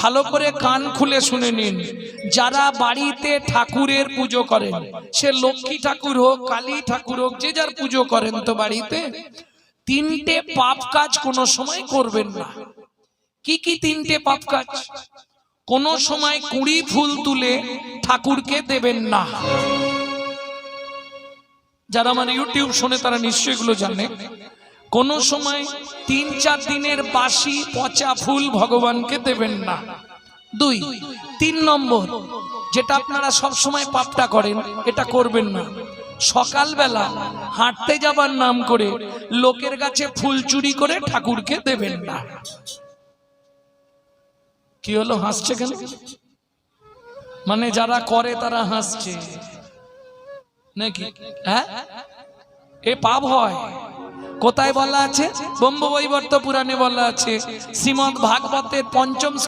ভালো করে কান খুলে শুনে নিন। যারা বাড়িতে ঠাকুরের পুজো করেন, সে লক্ষ্মী ঠাকুর হোক, কালী ঠাকুর হোক, যে যার পুজো করেন, তো বাড়িতে তিনটে পাপ কাজ কোনো সময় করবেন না। কি কি তিনটে পাপ কাজ? কোন সময় কুড়ি ফুল তুলে ঠাকুরকে দেবেন না। যারা আমার ইউটিউব শোনে তারা নিশ্চয়ই এগুলো জানে। কোন সময় ৩-৪ দিনের বাসি পচা ফুল ভগবানকে দেবেন না। ২, ৩ নম্বর, যেটা আপনারা সব সময় পাপটা করেন, এটা করবেন না। সকালবেলা হাঁটতে যাবার নাম করে লোকের কাছে ফুল চুরি করে ঠাকুরকে দেবেন না। কি হলো, হাসছে কেন? মানে যারা করে তারা হাসছে নাকি? হ্যাঁ, এ পাপ হয়। কোথায় বলা আছে? ব্রহ্মবৈবর্ত পুরাণে বলা আছে, শ্রীমদ্ ভাগবতের ৫ম